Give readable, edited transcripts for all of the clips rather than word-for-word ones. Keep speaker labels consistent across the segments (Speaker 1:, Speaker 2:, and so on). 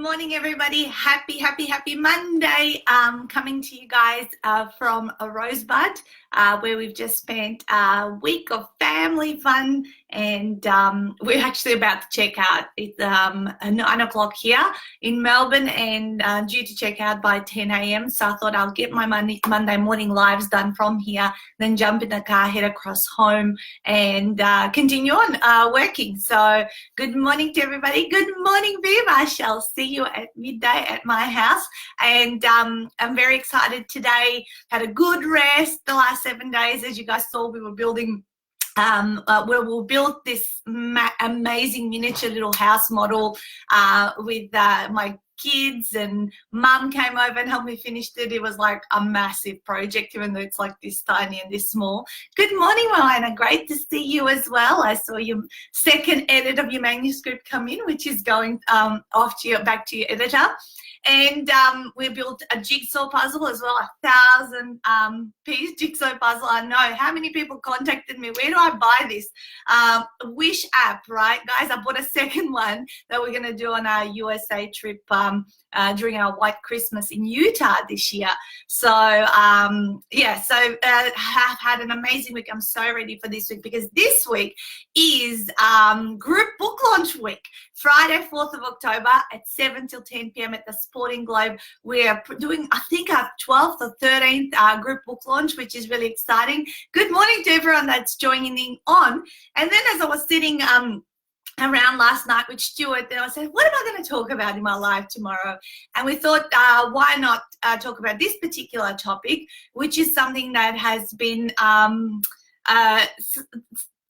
Speaker 1: morning, everybody. Happy Monday. Coming to you guys from a Rosebud, where we've just spent a week of family fun, and we're actually about to check out. It's 9 o'clock here in Melbourne, and due to check out by 10 a.m. So I thought I'll get my Monday morning lives done from here, then jump in the car, head across home, and continue on working. So good morning to everybody. Good morning, Viv. I shall see you at midday at my house, and I'm very excited today. Had a good rest the last 7 days. As you guys saw, we were building where we'll build this amazing miniature little house model with my kids, and mum came over and helped me finish it. It was like a massive project, even though it's like this tiny and this small. Good morning, Moana. Great to see you as well. I saw your second edit of your manuscript come in, which is going off to back to your editor. And we built a jigsaw puzzle as well, 1,000-piece jigsaw puzzle. I know how many people contacted me. Where do I buy this? Wish app, right? Guys, I bought a second one that we're going to do on our USA trip during our White Christmas in Utah this year. So, yeah, so have had an amazing week. I'm so ready for this week, because this week is group book launch week. Friday, 4th of October at 7 till 10 p.m. at the Sporting Globe. We're doing, I think, our 12th or 13th group book launch, which is really exciting. Good morning to everyone that's joining on. And then as I was sitting around last night with Stuart, then I said, what am I going to talk about in my life tomorrow? And we thought, why not talk about this particular topic, which is something that has been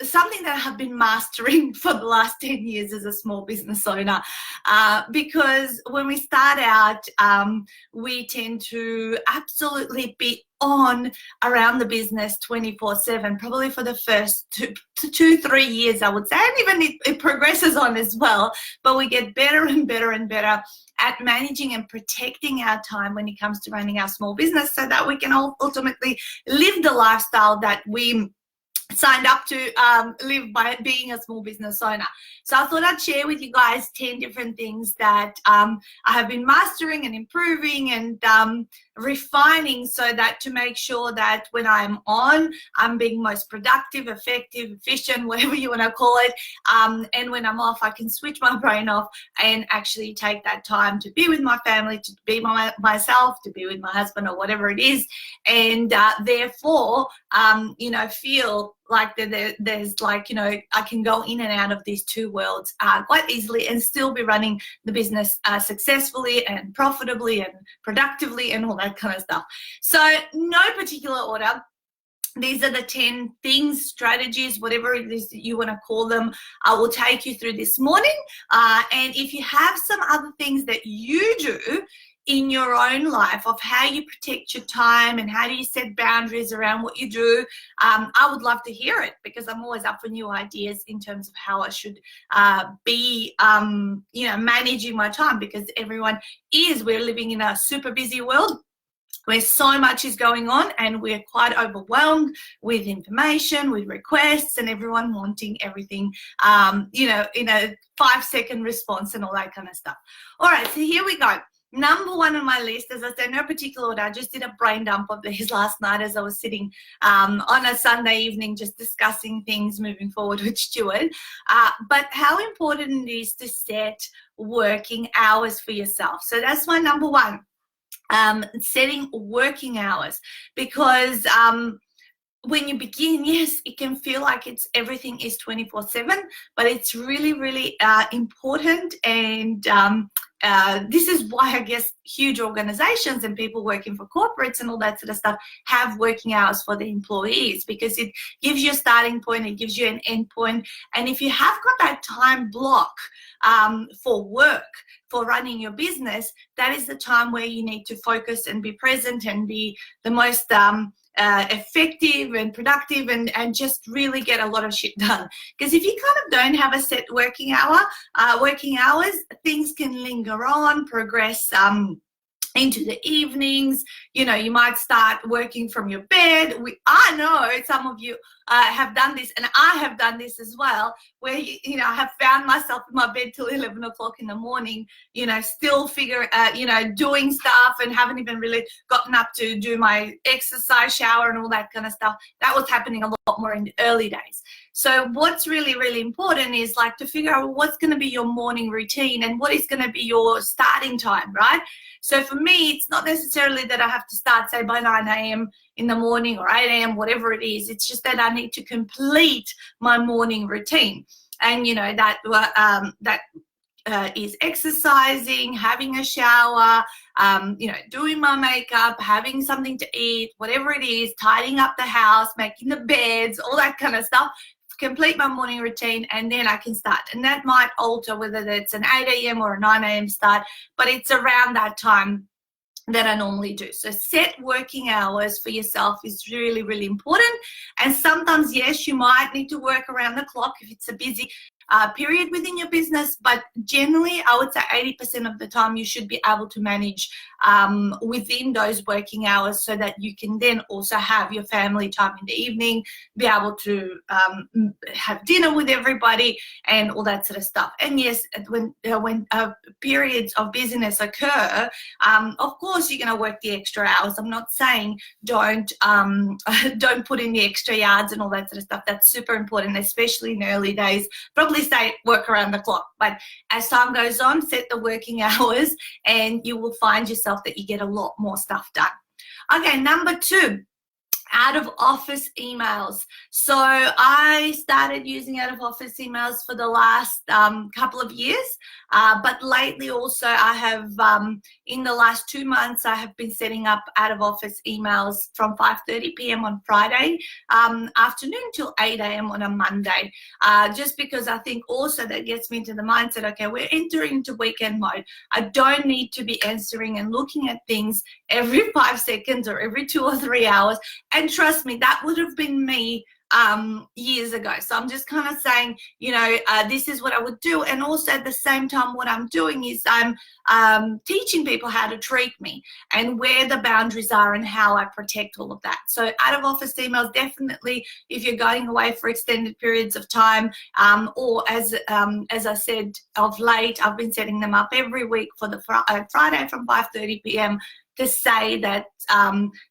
Speaker 1: something that I have been mastering for the last 10 years as a small business owner, because when we start out, we tend to absolutely be on around the business 24/7, probably for the first two, 3 years, I would say, and even it progresses on as well, but we get better and better and better at managing and protecting our time when it comes to running our small business, so that we can ultimately live the lifestyle that we signed up to live by being a small business owner. So I thought I'd share with you guys 10 different things that I have been mastering and improving and refining, so that to make sure that when I'm on, I'm being most productive, effective, efficient, whatever you want to call it. And when I'm off, I can switch my brain off and actually take that time to be with my family, to be myself, to be with my husband, or whatever it is. And therefore, you know, feel like there's like, you know, I can go in and out of these two worlds quite easily and still be running the business successfully and profitably and productively and all that kind of stuff. So no particular order. These are the 10 things, strategies, whatever it is that you want to call them, I will take you through this morning. And if you have some other things that you do in your own life of how you protect your time and how do you set boundaries around what you do, I would love to hear it, because I'm always up for new ideas in terms of how I should be, you know, managing my time, because we're living in a super busy world where so much is going on, and we're quite overwhelmed with information, with requests, and everyone wanting everything, you know, in a 5-second response and all that kind of stuff. All right, so here we go. Number one on my list, as I said, no particular order. I just did a brain dump of these last night as I was sitting on a Sunday evening just discussing things moving forward with Stuart. But how important it is to set working hours for yourself. So that's my number one, setting working hours, because when you begin, yes, it can feel like everything is 24/7, but it's really, really important. And this is why I guess huge organizations and people working for corporates and all that sort of stuff have working hours for the employees, because it gives you a starting point, it gives you an end point. And if you have got that time block for work, for running your business, that is the time where you need to focus and be present and be the most effective and productive and just really get a lot of shit done. Because if you kind of don't have a set working hours, things can linger on, progress into the evenings. You know, you might start working from your bed. I know some of you have done this, and I have done this as well, where you know, I have found myself in my bed till 11 o'clock in the morning, you know, still you know, doing stuff, and haven't even really gotten up to do my exercise, shower, and all that kind of stuff. That was happening a lot more in the early days. So what's really, really important is like to figure out what's going to be your morning routine and what is going to be your starting time, right? So for me, it's not necessarily that I have to start, say, by 9 a.m. in the morning or 8 a.m., whatever it is. It's just that I need to complete my morning routine. And, you know, that is exercising, having a shower, you know, doing my makeup, having something to eat, whatever it is, tidying up the house, making the beds, all that kind of stuff. Complete my morning routine, and then I can start. And that might alter whether it's an 8 a.m. or a 9 a.m. start, but it's around that time that I normally do. So set working hours for yourself is really, really important. And sometimes, yes, you might need to work around the clock if it's a busy period within your business, but generally I would say 80% of the time you should be able to manage within those working hours, so that you can then also have your family time in the evening, be able to have dinner with everybody and all that sort of stuff. And yes, when periods of busyness occur, of course you're going to work the extra hours. I'm not saying don't put in the extra yards and all that sort of stuff. That's super important, especially in the early days. Probably say work around the clock, but as time goes on, set the working hours, and you will find yourself that you get a lot more stuff done. Okay, number 2, out of office emails. So I started using out of office emails for the last couple of years, but lately also I have, in the last 2 months, I have been setting up out of office emails from 5:30 p.m. on Friday afternoon till 8 a.m. on a Monday, just because I think also that gets me into the mindset, okay, we're entering into weekend mode. I don't need to be answering and looking at things every 5 seconds or every 2 or 3 hours. And trust me, that would have been me years ago. So I'm just kind of saying, you know, this is what I would do. And also at the same time, what I'm doing is I'm teaching people how to treat me and where the boundaries are and how I protect all of that. So out of office emails, definitely if you're going away for extended periods of time, or as I said, of late, I've been setting them up every week for the Friday from 5:30 p.m. to say that,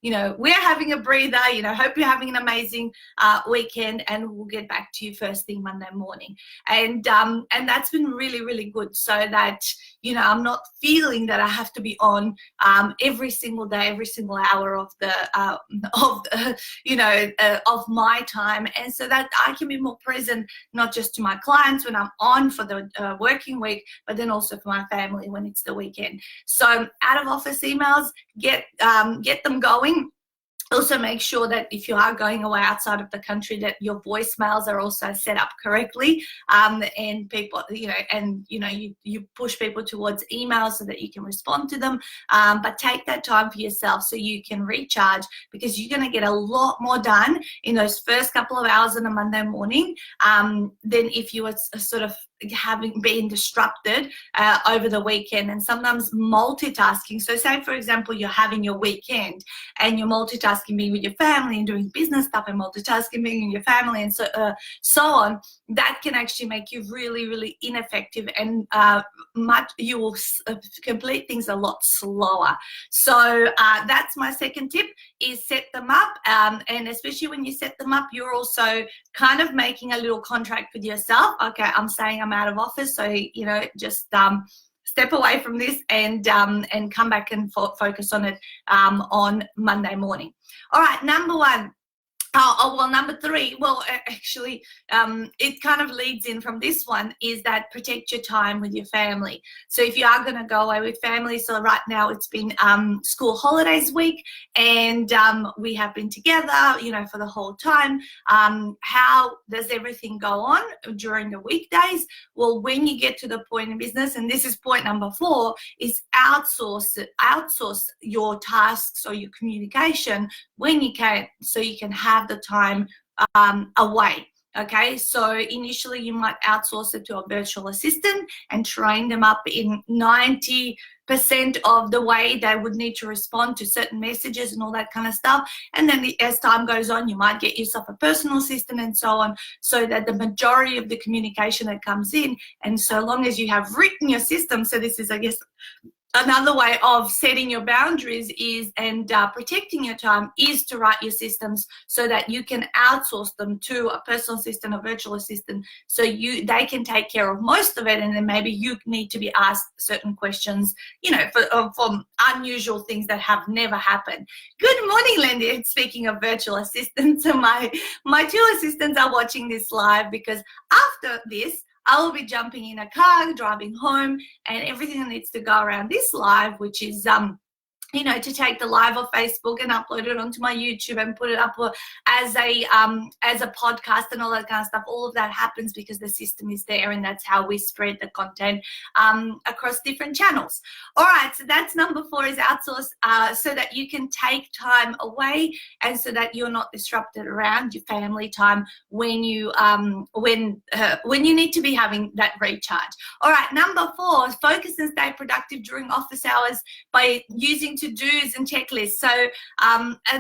Speaker 1: you know, we're having a breather, you know, hope you're having an amazing weekend, and we'll get back to you first thing Monday morning. And that's been really, really good, so that, you know, I'm not feeling that I have to be on every single day, every single hour of of my time, and so that I can be more present, not just to my clients when I'm on for the working week, but then also for my family when it's the weekend. So out of office emails, get them going. Also make sure that if you are going away outside of the country, that your voicemails are also set up correctly, and people, you push people towards emails so that you can respond to them, but take that time for yourself so you can recharge, because you're going to get a lot more done in those first couple of hours on a Monday morning than if you were sort of having been disrupted over the weekend. And sometimes multitasking, so say for example you're having your weekend and you're multitasking being with your family and doing business stuff, and multitasking being with your family, and so on, that can actually make you really, really ineffective, and you will complete things a lot slower. So that's my second tip, is set them up, and especially when you set them up, you're also kind of making a little contract with yourself. Okay, I'm saying I'm out of office, so you know, just step away from this and come back and focus on it on Monday morning. All right, number 1. Number 3, actually, it kind of leads in from this one, is that protect your time with your family. So if you are going to go away with family, so right now it's been school holidays week, and we have been together, you know, for the whole time. How does everything go on during the weekdays? Well, when you get to the point in business, and this is point number 4, is outsource your tasks or your communication when you can, so you can have the time away. Okay, so initially you might outsource it to a virtual assistant and train them up in 90% percent of the way they would need to respond to certain messages and all that kind of stuff. And then as time goes on, you might get yourself a personal assistant and so on, so that the majority of the communication that comes in, and so long as you have written your system, so this is, I guess, another way of setting your boundaries is and protecting your time is to write your systems so that you can outsource them to a personal assistant, a virtual assistant, so they can take care of most of it, and then maybe you need to be asked certain questions, for unusual things that have never happened. Good morning, Lindy. Speaking of virtual assistants, my two assistants are watching this live because after this, I will be jumping in a car, driving home, and everything that needs to go around this live, which is to take the live off Facebook and upload it onto my YouTube and put it up as a podcast and all that kind of stuff. All of that happens because the system is there, and that's how we spread the content across different channels. All right, so that's number 4, is outsource, so that you can take time away and so that you're not disrupted around your family time when you need to be having that recharge. All right, number 4, focus and stay productive during office hours by using to-dos and checklists. So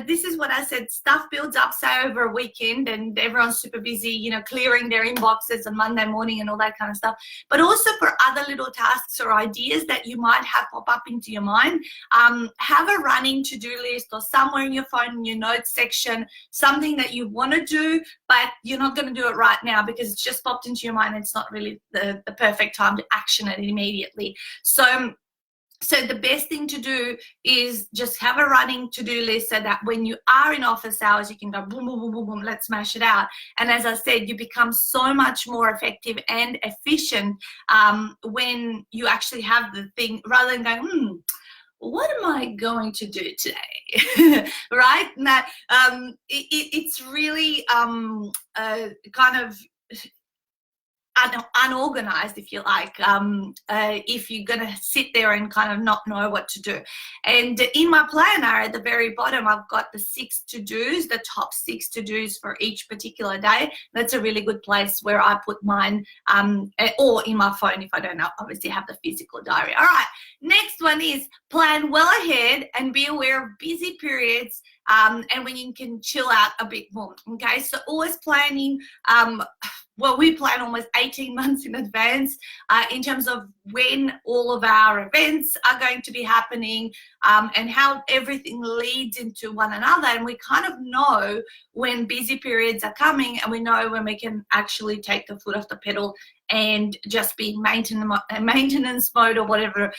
Speaker 1: this is what I said, stuff builds up, say, over a weekend, and everyone's super busy, clearing their inboxes on Monday morning and all that kind of stuff. But also for other little tasks or ideas that you might have pop up into your mind, have a running to-do list or somewhere in your phone in your notes section, something that you want to do, but you're not going to do it right now because it's just popped into your mind and it's not really the perfect time to action it immediately. So the best thing to do is just have a running to-do list so that when you are in office hours, you can go boom, boom, boom, boom, boom, let's smash it out. And as I said, you become so much more effective and efficient when you actually have the thing, rather than going, what am I going to do today? Right? Now, it's really kind of unorganized, if you like, if you're going to sit there and kind of not know what to do. And in my planner at the very bottom, I've got the 6 to-dos, the top 6 to-dos for each particular day. That's a really good place where I put mine, or in my phone if I don't obviously have the physical diary. All right, next one is plan well ahead and be aware of busy periods and when you can chill out a bit more. Okay, so always planning. Well, we plan almost 18 months in advance in terms of when all of our events are going to be happening and how everything leads into one another. And we kind of know when busy periods are coming, and we know when we can actually take the foot off the pedal and just be maintenance mode or whatever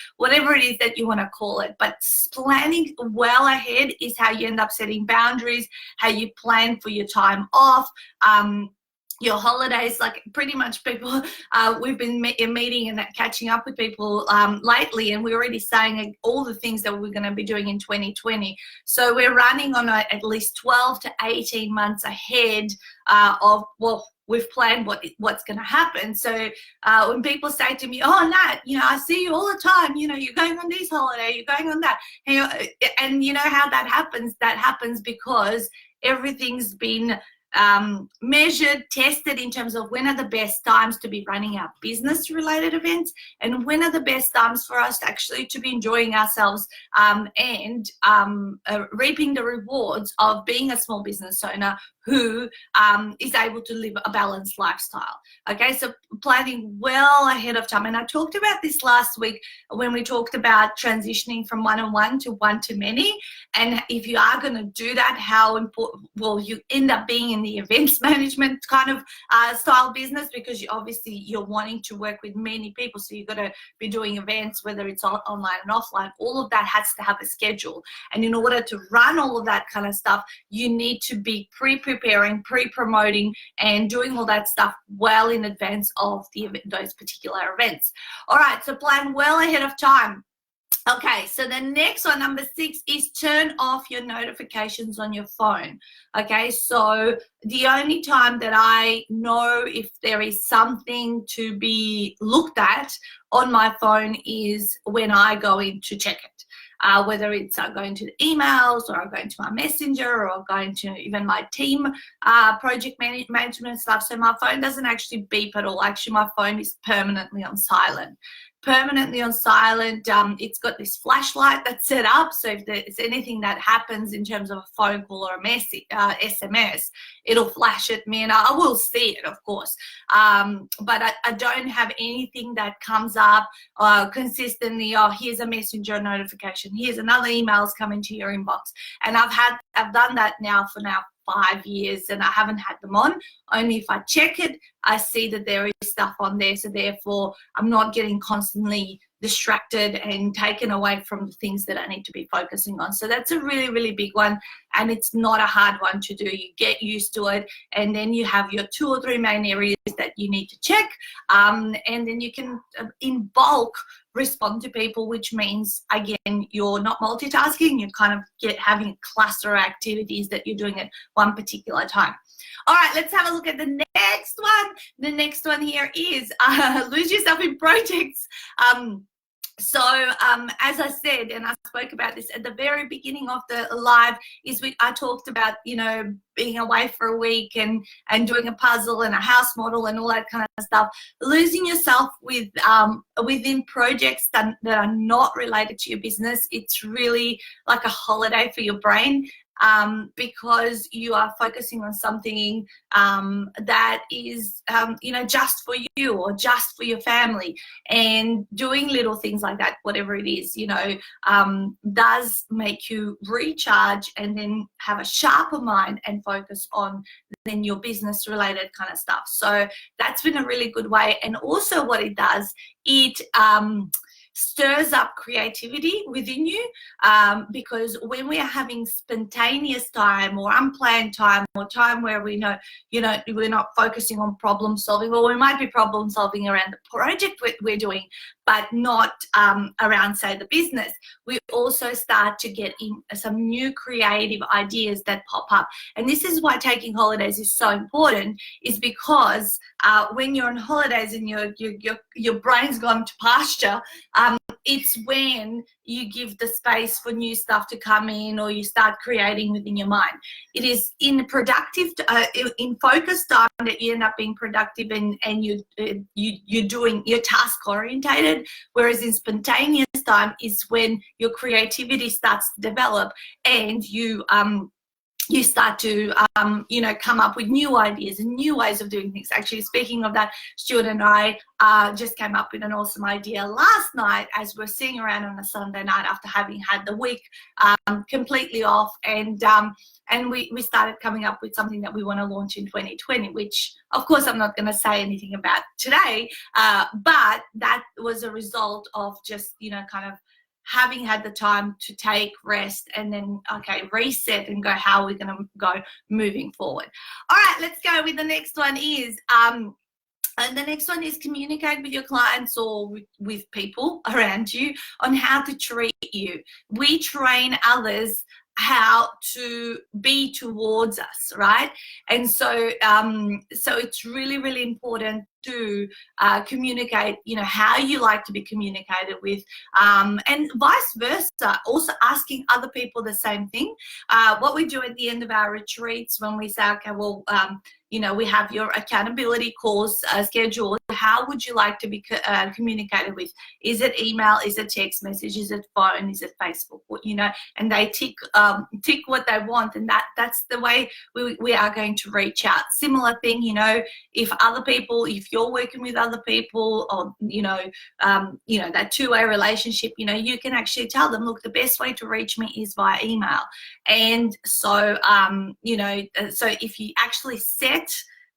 Speaker 1: it is that you want to call it. But planning well ahead is how you end up setting boundaries, how you plan for your time off, your holidays. Like pretty much people, we've been meeting and catching up with people lately, and we're already saying all the things that we're going to be doing in 2020. So we're running on at least 12 to 18 months ahead of, well, we've planned what's going to happen. So when people say to me, oh, Nat, I see you all the time, you're going on this holiday, you're going on that, and you know how that happens? That happens because everything's been measured, tested in terms of when are the best times to be running our business related events, and when are the best times for us actually to be enjoying ourselves and reaping the rewards of being a small business owner who is able to live a balanced lifestyle. Okay, so planning well ahead of time. And I talked about this last week when we talked about transitioning from one-on-one to one-to-many. And if you are going to do that, how important, well, you end up being in the events management kind of style business, because you're wanting to work with many people. So you've got to be doing events, whether it's online and offline. All of that has to have a schedule. And in order to run all of that kind of stuff, you need to be preparing, pre-promoting, and doing all that stuff well in advance of those particular events. All right, so plan well ahead of time. Okay, so the next one, number 6, is turn off your notifications on your phone. Okay, so the only time that I know if there is something to be looked at on my phone is when I go in to check it. Whether it's going to the emails or going to my messenger or going to even my team project management stuff. So my phone doesn't actually beep at all. Actually, my phone is permanently on silent. permanently on silent. It's got this flashlight that's set up, so if there's anything that happens in terms of a phone call or a message, SMS, it'll flash at me, and I will see it, of course. But I don't have anything that comes up consistently. Oh, here's a messenger notification, here's another email's coming to your inbox. And I've done that now for 5 years, and I haven't had them on. Only if I check it, I see that there is stuff on there, so therefore I'm not getting constantly distracted and taken away from the things that I need to be focusing on. So that's a really, really big one, and it's not a hard one to do. You get used to it, and then you have your 2 or 3 main areas that you need to check, and then you can in bulk respond to people, which means, again, you're not multitasking. You're kind of having a cluster of activities that you're doing at one particular time. All right, let's have a look at the next one. The next one here is lose yourself in projects. So as I said, and I spoke about this at the very beginning of the live, I talked about, you know, being away for a week and doing a puzzle and a house model and all that kind of stuff. Losing yourself within projects that are not related to your business, it's really like a holiday for your brain. Because you are focusing on something that is, you know, just for you or just for your family, and doing little things like that, whatever it is, you know, does make you recharge and then have a sharper mind and focus on then your business related kind of stuff. So that's been a really good way. And also what it does, it stirs up creativity within you, because when we are having spontaneous time or unplanned time or time where we know, you know, we're not focusing on problem solving, or we might be problem solving around the project we're doing, but not around, say, the business, we also start to get in some new creative ideas that pop up. And this is why taking holidays is so important, is because when you're on holidays and your brain's gone to pasture, it's when you give the space for new stuff to come in, or you start creating within your mind. It is in productive, in focused time that you end up being productive, and you're doing, you're task orientated. Whereas in spontaneous time is when your creativity starts to develop, and you start to, you know, come up with new ideas and new ways of doing things. Actually, speaking of that, Stuart and I just came up with an awesome idea last night as we're sitting around on a Sunday night after having had the week completely off, and we started coming up with something that we want to launch in 2020, which, of course, I'm not going to say anything about today, but that was a result of just, you know, kind of having had the time to take rest and then, okay, reset and go, how are we going to go moving forward? All right, let's go with the next one is, and the next one is communicate with your clients or with people around you on how to treat you. We train others how to be towards us, right? And so so it's really, really important to communicate, you know, how you like to be communicated with, and vice versa, also asking other people the same thing. What we do at the end of our retreats, when we say, okay, well, you know, we have your accountability calls scheduled. How would you like to be communicated with? Is it email? Is it text message? Is it phone? Is it Facebook? You know, and they tick what they want, and that's the way we are going to reach out. Similar thing, you know, if you're working with other people, or you know, that two-way relationship, you know, you can actually tell them, look, the best way to reach me is via email. And so, you know, so if you actually set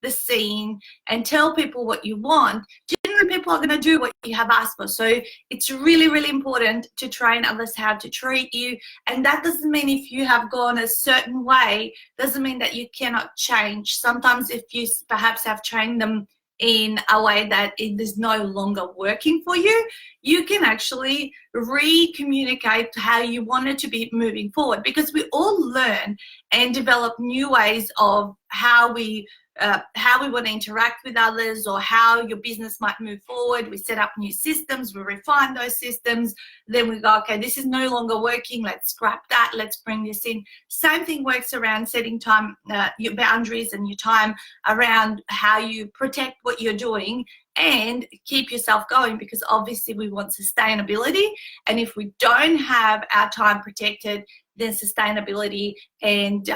Speaker 1: the scene and tell people what you want, generally people are going to do what you have asked for. So it's really, really important to train others how to treat you. And that doesn't mean if you have gone a certain way, doesn't mean that you cannot change. Sometimes if you perhaps have trained them in a way that it is no longer working for you, you can actually re-communicate how you want it to be moving forward, because we all learn and develop new ways of how we want to interact with others, or how your business might move forward. We set up new systems, we refine those systems, then we go, okay, this is no longer working, let's scrap that, let's bring this in. Same thing works around setting time, your boundaries and your time around how you protect what you're doing and keep yourself going, because obviously we want sustainability. And if we don't have our time protected, then sustainability and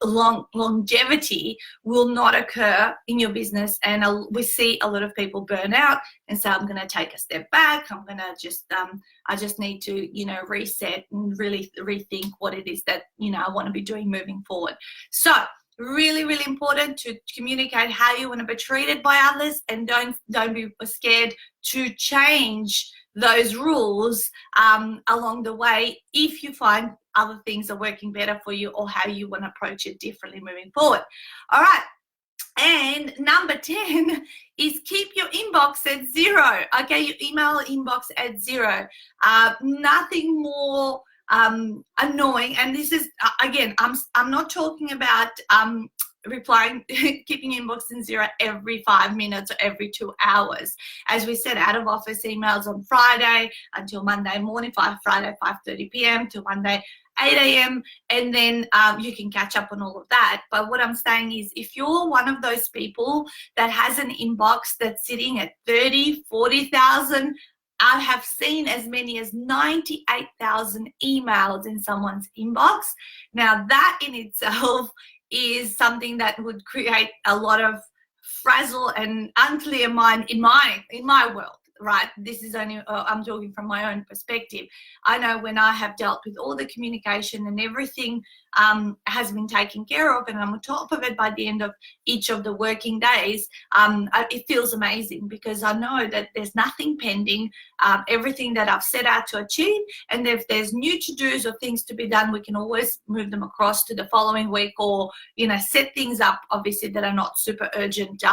Speaker 1: longevity will not occur in your business. And we see a lot of people burn out and say, I'm going to take a step back. I'm going to just, I just need to, you know, reset and really rethink what it is that, you know, I want to be doing moving forward. So really, really important to communicate how you want to be treated by others, and don't be scared to change those rules along the way if you find other things are working better for you, or how you want to approach it differently moving forward. All right. And number 10 is keep your inbox at 0. Okay, your email inbox at 0. Nothing more annoying. And this is, again, I'm not talking about replying, keeping your inbox in 0 every 5 minutes or every 2 hours. As we said, out of office emails on Friday until Monday morning, Friday 5:30 p.m. till Monday 8 a.m. and then you can catch up on all of that. But what I'm saying is, if you're one of those people that has an inbox that's sitting at 30, 40,000, I have seen as many as 98,000 emails in someone's inbox. Now that in itself is something that would create a lot of frazzle and unclear mind in my world. Right, this is only I'm talking from my own perspective. I know when I have dealt with all the communication and everything has been taken care of, and I'm on top of it by the end of each of the working days, it feels amazing, because I know that there's nothing pending. Everything that I've set out to achieve, and if there's new to-dos or things to be done, we can always move them across to the following week, or, you know, set things up obviously that are not super urgent.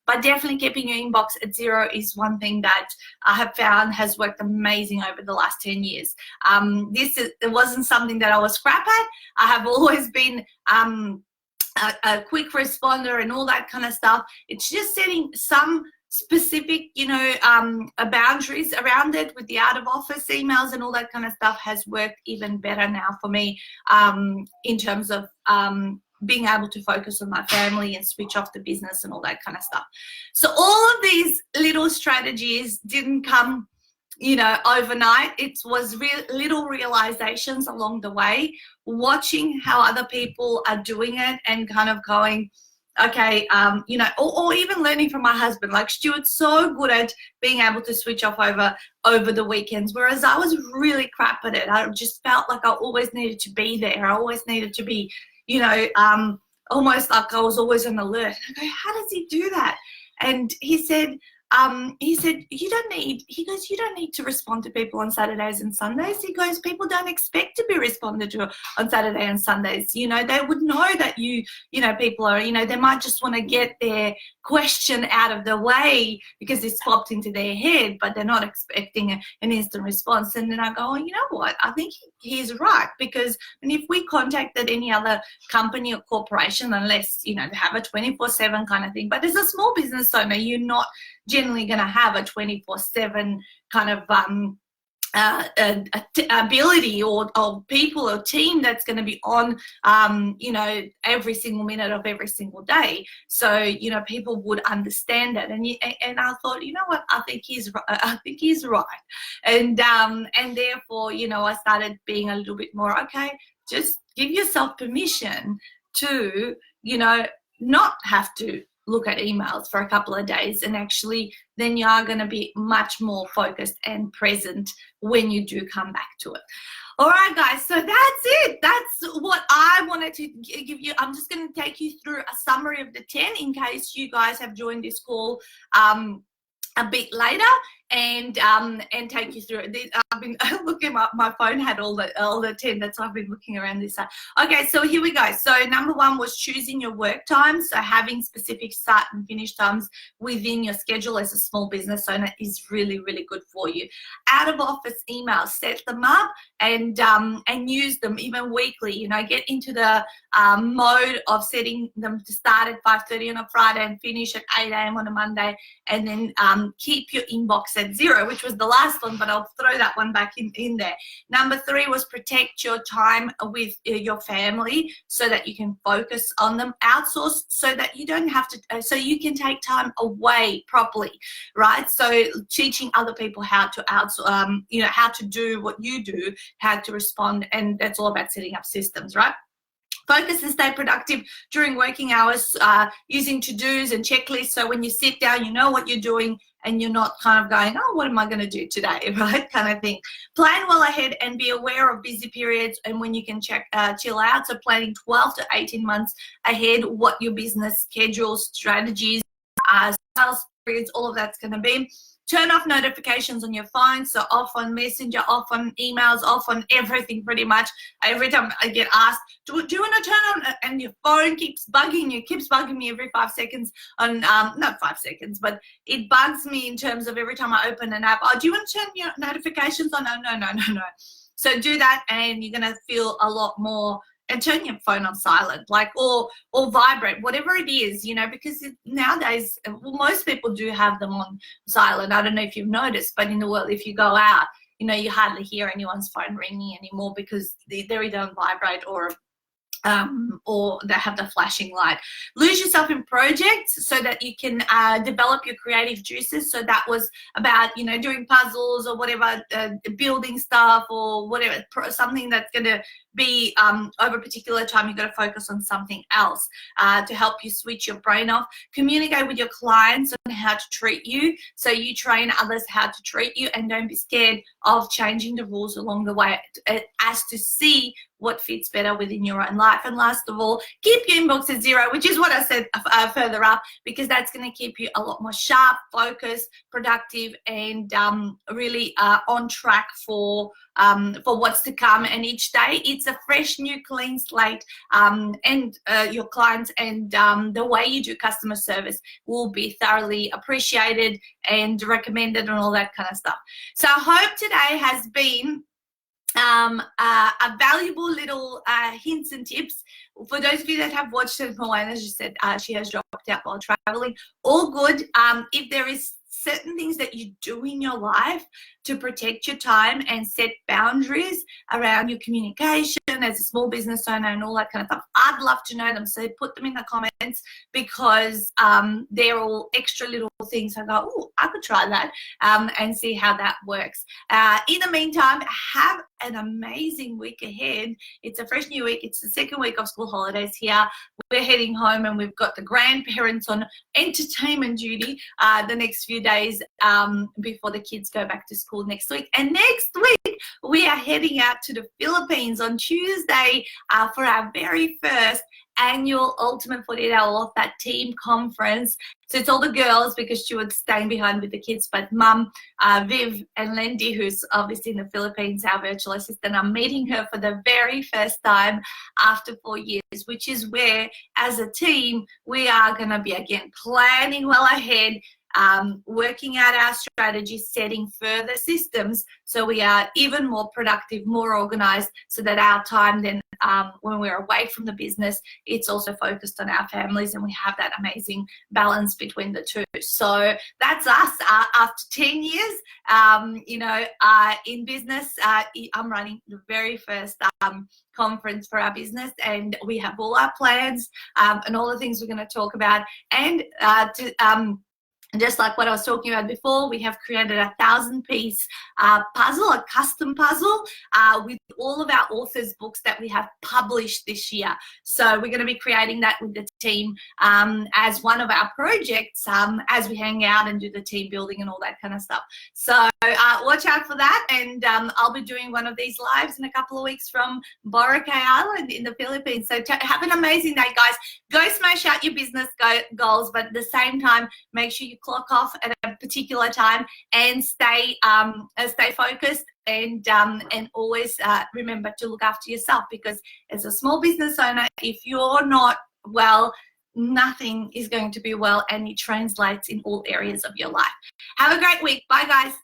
Speaker 1: But definitely keeping your inbox at 0 is one thing that I have found has worked amazing over the last 10 years. It wasn't something that I was crap at. I have always been a quick responder and all that kind of stuff. It's just setting some specific, you know, boundaries around it with the out of office emails and all that kind of stuff has worked even better now for me in terms of being able to focus on my family and switch off the business and all that kind of stuff. So all of these little strategies didn't come, you know, overnight. It was little realizations along the way, watching how other people are doing it and kind of going, okay, you know, or even learning from my husband. Like, Stuart's so good at being able to switch off over the weekends, whereas I was really crap at it. I just felt like I always needed to be there. I always needed to be, you know, almost like I was always on alert. I go, how does he do that? And he said, you don't need to respond to people on Saturdays and Sundays. He goes, people don't expect to be responded to on Saturday and Sundays. You know, they would know that you know, people are, you know, they might just want to get their question out of the way because it's popped into their head, but they're not expecting an instant response. And then I go, oh, you know what? I think he's right, because and if we contacted any other company or corporation, unless, you know, they have a 24/7 kind of thing, but as a small business owner, you're not generally going to have a 24/7 kind of ability or people or team that's going to be on, you know, every single minute of every single day. So, you know, people would understand that. And I thought, you know what, I think he's right. And therefore, you know, I started being a little bit more, okay, just give yourself permission to, you know, not have to look at emails for a couple of days, and actually then you are going to be much more focused and present when you do come back to it. All right, guys, so that's it. That's what I wanted to give you. I'm just going to take you through a summary of the 10 in case you guys have joined this call a bit later, and take you through it. I've been looking up, my phone had all the 10, that's why I've been looking around this side. Okay, so here we go. So number 1 was choosing your work times. So having specific start and finish times within your schedule as a small business owner is really, really good for you. Out of office emails, set them up and use them even weekly. You know, get into the mode of setting them to start at 5:30 on a Friday and finish at 8 a.m. on a Monday, and then keep your inbox at 0, which was the last one, but I'll throw that one back in there. Number 3 was protect your time with your family so that you can focus on them. Outsource so that you don't have to, so you can take time away properly, right? So teaching other people how to outsource, you know, how to do what you do, how to respond, and that's all about setting up systems, right? Focus and stay productive during working hours, using to-dos and checklists. So when you sit down, you know what you're doing and you're not kind of going, oh, what am I going to do today, right? Kind of thing. Plan well ahead and be aware of busy periods and when you can chill out. So planning 12 to 18 months ahead what your business schedules, strategies, sales periods, all of that's going to be. Turn off notifications on your phone, so off on Messenger, off on emails, off on everything pretty much. Every time I get asked, do you want to turn on, and your phone keeps bugging you, keeps bugging me every 5 seconds on, not 5 seconds, but it bugs me in terms of every time I open an app, oh, do you want to turn your notifications on? No. So do that and you're going to feel a lot more, and turn your phone on silent, like, or vibrate, whatever it is, you know, because nowadays, well, most people do have them on silent. I don't know if you've noticed, but in the world, if you go out, you know, you hardly hear anyone's phone ringing anymore because they're either on vibrate or they have the flashing light. Lose yourself in projects so that you can develop your creative juices. So that was about, you know, doing puzzles or whatever, building stuff or whatever, something that's going to be over a particular time. You've got to focus on something else to help you switch your brain off. Communicate with your clients on how to treat you, so you train others how to treat you, and don't be scared of changing the rules along the way as to see what fits better within your own life. And last of all, keep your inbox at 0, which is what I said further up, because that's going to keep you a lot more sharp, focused, productive, and really on track for what's to come. And each day it's a fresh, new, clean slate, and your clients and the way you do customer service will be thoroughly appreciated and recommended and all that kind of stuff. So I hope today has been a valuable little hints and tips. For those of you that have watched it, Moana, as you said, she has dropped out while traveling. All good. If there is certain things that you do in your life to protect your time and set boundaries around your communication as a small business owner and all that kind of stuff, I'd love to know them. So put them in the comments, because they're all extra little things. I go, oh, I could try that and see how that works. In the meantime, have an amazing week ahead. It's a fresh new week. It's the second week of school holidays here. We're heading home and we've got the grandparents on entertainment duty the next few days before the kids go back to school next week. And next week, we are heading out to the Philippines on Tuesday for our very first annual Ultimate 48-Hour Off That Team Conference. So it's all the girls, because she was staying behind with the kids, but Mum, Viv and Lindy, who's obviously in the Philippines, our virtual assistant, I'm meeting her for the very first time after 4 years, which is where, as a team, we are going to be, again, planning well ahead, working out our strategies, setting further systems so we are even more productive, more organized, so that our time then, when we're away from the business, it's also focused on our families, and we have that amazing balance between the two. So that's us after 10 years, you know, in business. I'm running the very first conference for our business, and we have all our plans and all the things we're going to talk about. And just like what I was talking about before, we have created a 1,000-piece puzzle, a custom puzzle with all of our authors' books that we have published this year. So we're going to be creating that with the team as one of our projects as we hang out and do the team building and all that kind of stuff. So watch out for that, and I'll be doing one of these lives in a couple of weeks from Boracay Island in the Philippines. So have an amazing day, guys. Go smash out your business goals, but at the same time, make sure you clock off at a particular time and stay focused, and always remember to look after yourself, because as a small business owner, if you're not well, nothing is going to be well, and it translates in all areas of your life. Have a great week. Bye, guys.